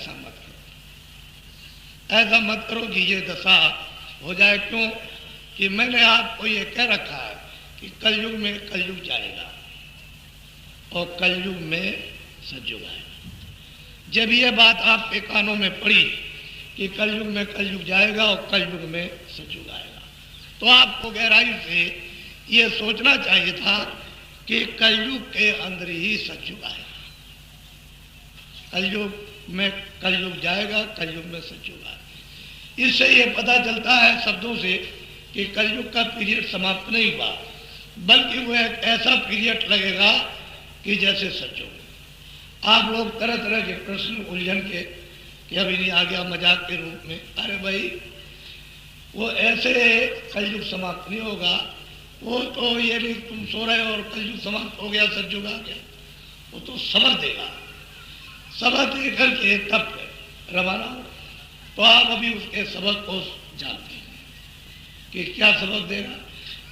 ऐसा मत करो, ऐसा मत करो कि ये दशा हो जाए। क्यों कि मैंने आपको ये कह रखा है कि कलयुग में कलयुग जाएगा और कलयुग में सतयुग आएगा। जब ये बात आपके कानों में पड़ी कि कलयुग में कलयुग जाएगा और कलयुग में सतयुग आएगा, तो आपको गहराई से ये सोचना चाहिए था कि कलयुग के अंदर ही सतयुग आएगा। कलयुग में कलयुग जाएगा, कलयुग में सतयुग आएगा। इससे ये पता चलता है शब्दों से कि कलयुग का पीरियड समाप्त नहीं हुआ, बल्कि वो एक ऐसा पीरियड लगेगा कि जैसे सतयुग। आप लोग तरह तरह के प्रश्न उलझन के कि अभी नहीं आ गया मजाक के रूप में, अरे भाई वो ऐसे कलयुग समाप्त नहीं होगा। वो तो ये नहीं तुम सो रहे हो और कलयुग समाप्त हो गया सतयुग आ गया, वो तो सबक देगा, सबक दे करके तब रवाना हो। तो आप अभी उसके सबक को जानते हैं कि क्या सबक देगा।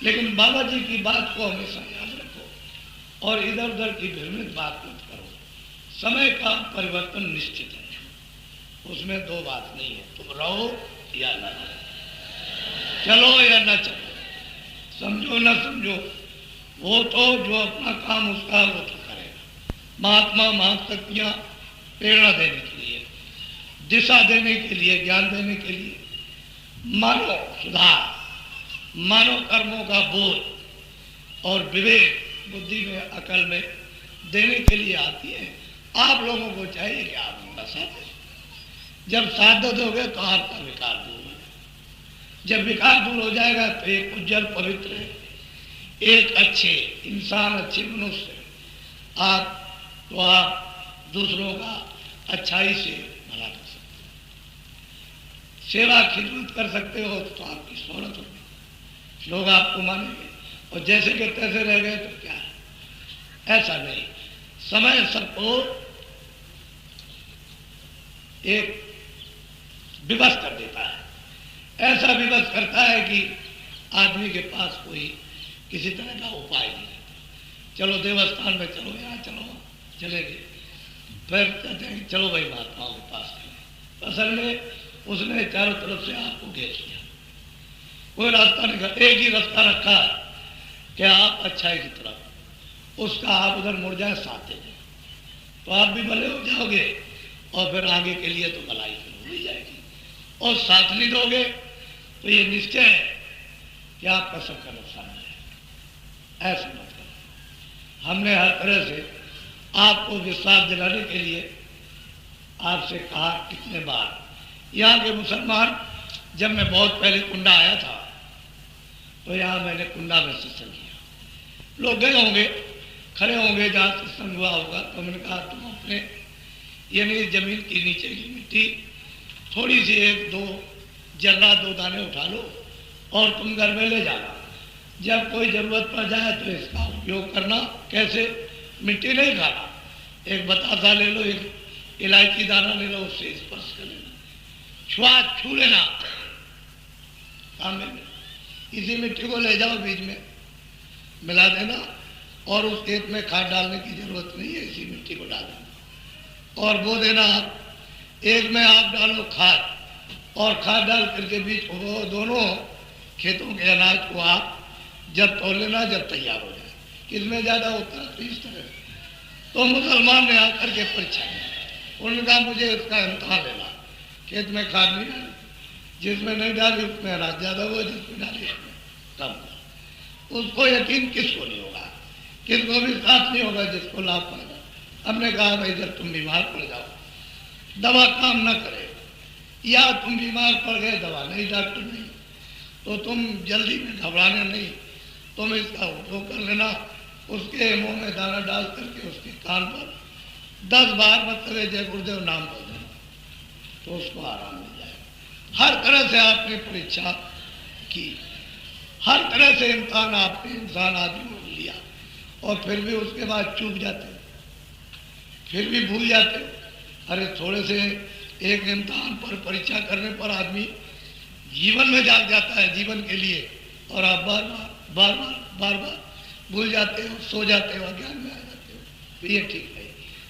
लेकिन बाबा जी की बात को हमेशा याद रखो और इधर उधर की भ्रमित बात मत करो। समय का परिवर्तन निश्चित है, उसमें दो बात नहीं है, तुम रहो या न रहो, चलो या न चलो, समझो न समझो, वो तो जो अपना काम उसका वो तो करेगा। महात्मा महाशक्तियाँ प्रेरणा देने के लिए, दिशा देने के लिए, ज्ञान देने के लिए, मानव सुधार, मानव कर्मों का बोध और विवेक बुद्धि में अकल में देने के लिए आती है। आप लोगों को चाहिए कि आप उनका साथ दें। जब साथ दोगे तो आपका विकार दूर होगा। जब विकार दूर हो जाएगा तो एक उज्जवल पवित्र, एक अच्छे इंसान, अच्छे मनुष्य आप दूसरों का अच्छाई से भला कर सकते हो, सेवा खिदमत कर सकते हो, तो आपकी शोहरत होगी, लोग आपको मानेंगे। और जैसे के तैसे रह गए तो क्या है, ऐसा नहीं। समय सबको एक विवश कर देता है, ऐसा विवश करता है कि आदमी के पास कोई किसी तरह का उपाय नहीं रहता। चलो देवस्थान में चलो, यहाँ चलो, चले गए, फिर कहते हैं चलो भाई महात्माओं के पास चले। असल में उसने चारों तरफ से आपको घेर लिया, कोई रास्ता नहीं, एक ही रास्ता रखा है कि आप अच्छाई की तरफ, उसका आप उधर मुड़ जाए, साथ दे दें, तो आप भी भले हो जाओगे और फिर आगे के लिए तो भलाई हो ही जाएगी। और साथ नहीं दोगे तो ये निश्चय है कि आपका सबका नुकसान है। ऐसा मत करो। हमने हर तरह से आपको विश्वास दिलाने के लिए आपसे कहा कितने बार। यहाँ के मुसलमान, जब मैं बहुत पहले कुंडा आया था तो यहाँ मैंने कुंडा में सत्संग किया। लोग गए होंगे, खड़े होंगे जहाँ सत्संग हुआ होगा, तो मैंने कहा तुम अपने यानी जमीन की नीचे की मिट्टी थोड़ी सी एक दो जर्रा दो दाने उठा लो और तुम घर में ले जाना। जब कोई ज़रूरत पड़ जाए तो इसका उपयोग करना। कैसे? मिट्टी नहीं खाना, एक बतासा ले लो, एक इलायची दाना ले लो, उससे स्पर्श कर लेना, छू लेना काम में। इसी मिट्टी को ले जाओ, बीज में मिला देना और उस खेत में खाद डालने की जरूरत नहीं है, इसी मिट्टी को डाल देना और बो देना। आप एक में आप डालो खाद और खाद डाल करके बीज वो दोनों खेतों के अनाज को आप जब तोड़ लेना, जब तैयार हो जाए। किसमें ज़्यादा होता है? तो इस तरह। तो मुसलमान ने आकर के परीक्षा की, उन्होंने कहा मुझे इसका इम्तहान लेना, खेत में खाद नहीं डाली, जिसमें नहीं डाली उसमें अनाज ज़्यादा हुआ, जिसमें डाली उसमें कम हुआ। उसको यकीन किसको नहीं होगा, किसको भी साथ नहीं होगा जिसको लाभ पड़ेगा। हमने कहा भाई जब तुम बीमार पड़ जाओ, दवा काम न करे, या तुम बीमार पड़ गए, दवा नहीं, डॉक्टर नहीं, तो तुम जल्दी में घबराना नहीं, तुम इसका उपयोग कर लेना। उसके मुंह में दाना डाल करके उसके कान पर 10 बार मतलब जय गुरुदेव नाम बोल देना, तो उसको आराम मिल जाएगा। हर तरह से आपने परीक्षा की, हर तरह से इम्तहान आपने इंसान आदमी को लिया और फिर भी उसके बाद चूक जाते हो, फिर भी भूल जाते हो। अरे थोड़े से एक इम्तहान पर परीक्षा करने पर आदमी जीवन में जाग जाता है, जीवन के लिए, और आप बार बार भूल जाते हो, सो जाते हो, अज्ञान में आ जाते हो। तो ये ठीक है,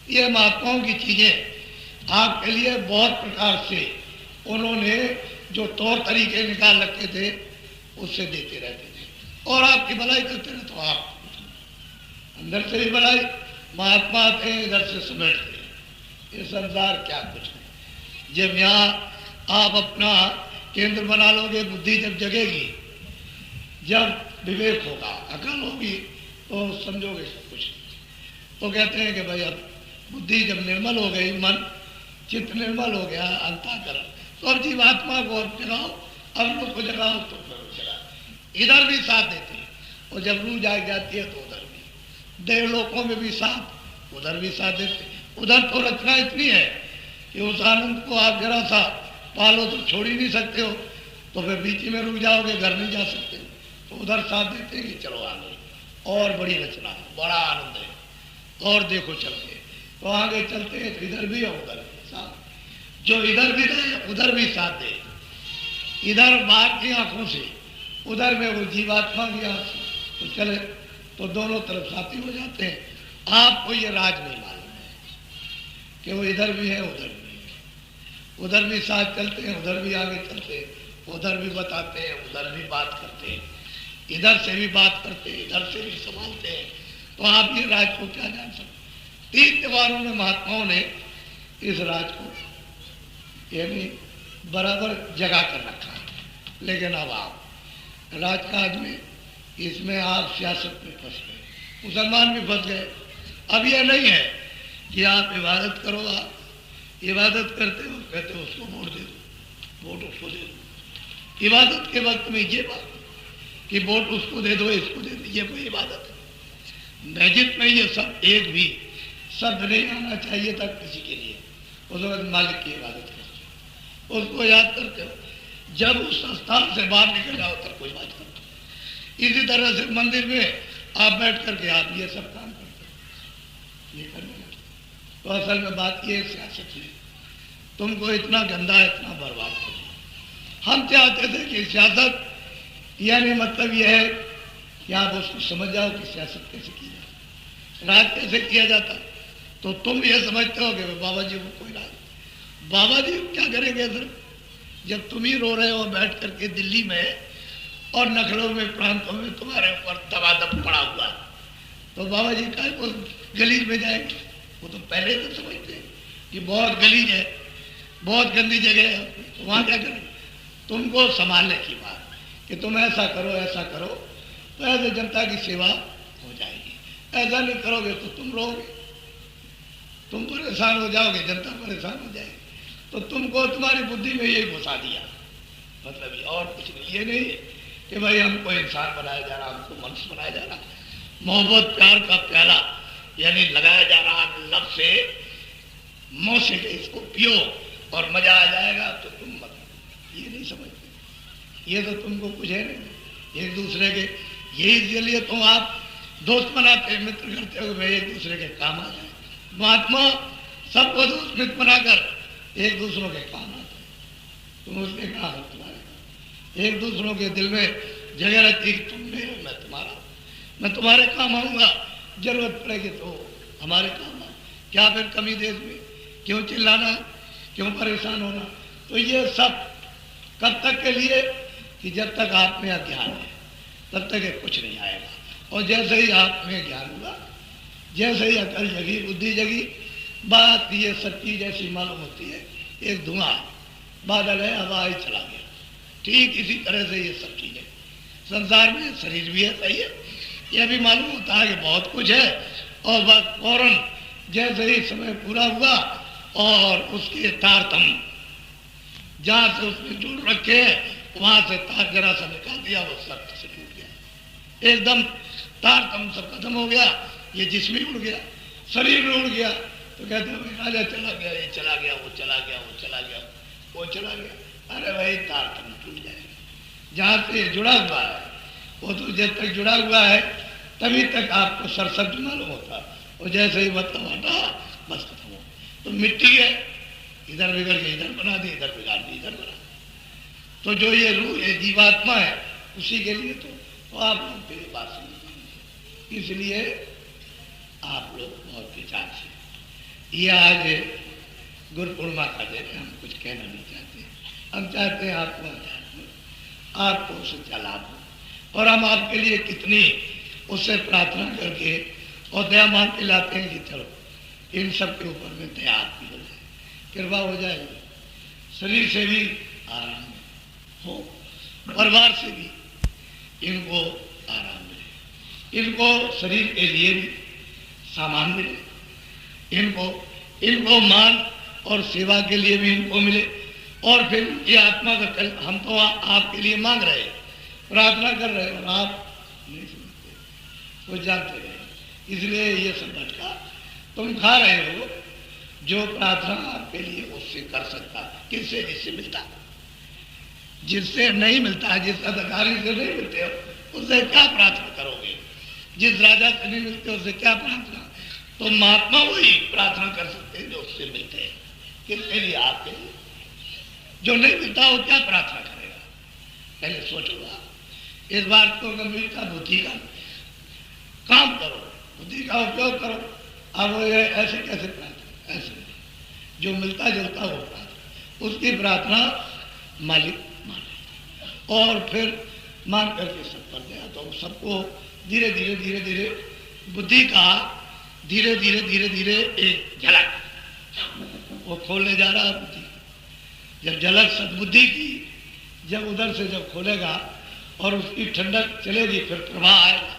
ये महात्माओं की चीज़ें आपके लिए बहुत प्रकार से उन्होंने जो तौर तरीके निकाल रखे थे उससे देते रहते थे और आपकी भलाई करते रहे। तो आप अंदर से भी भलाई, महात्मा थे इधर से समेटते हैं। ये संसार क्या कुछ नहीं। जब यहाँ आप अपना केंद्र बना लोगे, बुद्धि जब जगेगी, जब विवेक होगा, अकल होगी, तो समझोगे सब कुछ। तो कहते हैं कि भाई अब बुद्धि जब निर्मल हो गई, मन चित्त निर्मल हो गया, अंतःकरण, तो अब जीवात्मा को अब जगाओ, अब लोग को जगाओ, तो फिर जगा। इधर भी साथ देते हैं और जब रूह जाग जाती है तो उधर भी, देवलोकों में भी साथ, उधर भी साथ देते। उधर तो रचना इतनी है कि उस आनंद को आप जरा सा पालो तो छोड़ ही नहीं सकते हो, तो फिर बीच में रुक जाओगे, घर नहीं जा सकते। तो उधर साथ देते हैं कि चलो आगे, और बड़ी रचना है, बड़ा आनंद है, और देखो चल के। तो आगे चलते हैं तो इधर भी है उधर भी साथ, जो इधर भी रहे उधर भी साथ दे, इधर बाहर की आंखों से, उधर में वो जीवात्मा की आंख से, तो चले तो दोनों तरफ साथी हो जाते हैं। आपको ये राज नहीं मालूम है कि वो इधर भी है उधर भी है, उधर भी साथ चलते हैं, उधर भी आगे चलते हैं, उधर भी बताते हैं, उधर भी बात करते हैं, इधर से भी बात करते हैं, इधर से भी संभालते हैं। तो आप ये राज को क्या जान सकते। 3 त्योहारों में महात्माओं ने इस राज को यानी बराबर जगा कर रखा। लेकिन अब आप राजकाज में, इसमें आप सियासत में फंस गए, मुसलमान भी फंस गए। अब यह नहीं है कि आप इबादत करो, आप इबादत करते हो, कहते हो उसको वोट दे दो, वोट उसको दे दो। इबादत के वक्त में ये बात कि वोट उसको दे दो, इसको दे दो, ये कोई इबादत है? मैजिक में ये सब एक भी शब्द नहीं आना चाहिए था किसी के लिए। उस वक्त मालिक की इबादत करते हो, उसको याद करते हो। जब उस स्थान से बाहर निकल जाओ तब कोई बात करते हो। इसी तरह से मंदिर में आप बैठ करके आप ये सब काम करते हो, ये करने लगते। तो असल में बात ये सियासत है, तुमको इतना गंदा, इतना बर्बाद कर दिया। हम चाहते थे कि सियासत यानी मतलब यह है कि आप उसको समझ जाओ कि सियासत कैसे की जाती, राज कैसे किया जाता। तो तुम ये समझते हो कि बाबा जी को कोई राज, बाबा जी क्या करेंगे सर? जब तुम ही रो रहे हो बैठ करके दिल्ली में और नखलों में प्रांतों में तुम्हारे ऊपर दबादब पड़ा हुआ, तो बाबा जी का वो गलीज में जाएंगे? वो तो पहले तो समझते हैं कि बहुत गलीज है, बहुत गंदी जगह है, तो वहाँ क्या करें? तुमको संभालने की बात कि तुम ऐसा करो, ऐसा करो, तो ऐसे जनता की सेवा हो जाएगी। ऐसा नहीं करोगे तो तुम रोगे, तुम परेशान हो जाओगे, जनता परेशान हो जाएगी। तो तुमको तुम्हारी बुद्धि में यही घुसा दिया, मतलब ये और कुछ नहीं। ये नहीं कि भाई हमको इंसान बनाया जा रहा, हमको मनुष्य बनाया जा रहा, मोहब्बत प्यार का प्याला यानी लगाया जा रहा लब से, मुँह से इसको पियो और मजा आ जाएगा, तो तुम मत, ये नहीं समझते। ये तो तुमको कुछ है नहीं, एक दूसरे के, यही इसलिए तुम आप दोस्त बनाते, मित्र करते हो, भाई एक दूसरे के काम आ जाए। महात्मा सबको दोस्त मित्र बनाकर एक दूसरों के काम आते, तुम उसके काम तुम्हारे, एक दूसरों के दिल में जगह रहती है, तुम मेरे, मैं तुम्हारा, मैं तुम्हारे काम आऊंगा, जरूरत पड़ेगी तो हमारे काम आ। क्या फिर कमी देश में? क्यों चिल्लाना, क्यों परेशान होना? तो ये सब कब तक के लिए कि जब तक आप में अज्ञान है तब तक ये कुछ नहीं आएगा। और जैसे ही आप में ज्ञान हुआ, जैसे ही अकल जगी, बुद्धि जगी, बात ये सच्ची जैसी मालूम होती है, एक धुआं बादल है, हवा ही चला गया। ठीक इसी तरह से ये सब चीजें संसार में, शरीर भी है, सही है, यह भी मालूम होता है कि बहुत कुछ है, और बस फौरन जैसे ही समय पूरा हुआ और उसके तारतम जहां से उसने जोड़ रखे वहां से तार जरा सा निकाल दिया, वो सब से टूट गया, एकदम तारतम सब खत्म हो गया, ये जिस्म ही उड़ गया, शरीर भी उड़ गया। तो कहते हैं राजा चला गया, ये चला गया, वो चला गया, वो चला गया, वो चला गया। अरे भाई तारतम टूट जाएगा, जहां से जुड़ा हुआ है वो तो जब तक जुड़ा हुआ है तभी तक आपको सरसब्ज मालूम होता, और जैसे ही मतलब हटा बस खत्म हो। तो मिट्टी है, इधर बिगड़ के इधर बना दी, इधर बिगाड़ दी इधर बना। तो जो ये रूह है, जीवात्मा है, उसी के लिए तो आप लोग मेरी बात समझेंगे। इसलिए आप लोग बहुत विचार से ये आज गुरु पूर्णिमा का दिन हम कुछ कहना नहीं चाहते। हम चाहते हैं आपको आपको उससे लाभ हो, और हम आपके लिए कितनी उससे प्रार्थना करके और दया मांग के लाते हैं कि चलो इन सब के ऊपर में दया आपकी हो जाए, कृपा हो जाए, शरीर से भी आराम हो, परिवार से भी इनको आराम मिले, इनको शरीर के लिए भी सामान मिले, इनको मान और सेवा के लिए भी इनको मिले, और फिर ये आत्मा का कल हम तो आपके लिए मांग रहे हैं, प्रार्थना कर रहे हैं, और आप नहीं समझते, वो जानते रहे, इसलिए ये सब भटका तुम खा रहे हो। जो प्रार्थना आपके लिए उससे कर सकता, किससे? जिससे मिलता, जिससे नहीं मिलता, जिस अधिकारी से नहीं मिलते हो उससे क्या प्रार्थना करोगे? जिस राजा से नहीं मिलते उससे क्या प्रार्थना? तो महात्मा वही प्रार्थना कर सकते हैं जो उससे मिलते हैं। किसके लिए? आपके लिए। जो नहीं मिलता वो क्या प्रार्थना करेगा? पहले सोचो। इस बात को गंभीरता, बुद्धि का काम करो, बुद्धि का उपयोग करो। अब ऐसे कैसे प्रार्थना? ऐसे जो मिलता जुलता वो प्रार्थना, उसकी प्रार्थना मालिक माने, और फिर मान करके सब कर दिया तो सबको धीरे धीरे धीरे धीरे बुद्धि का धीरे धीरे धीरे धीरे एक झलक वो खोलने जा रहा है। बुद्धि जब झलक सद्बुद्धि की जब उधर से जब खोलेगा और उसकी ठंडक चलेगी, फिर प्रवाह आएगा,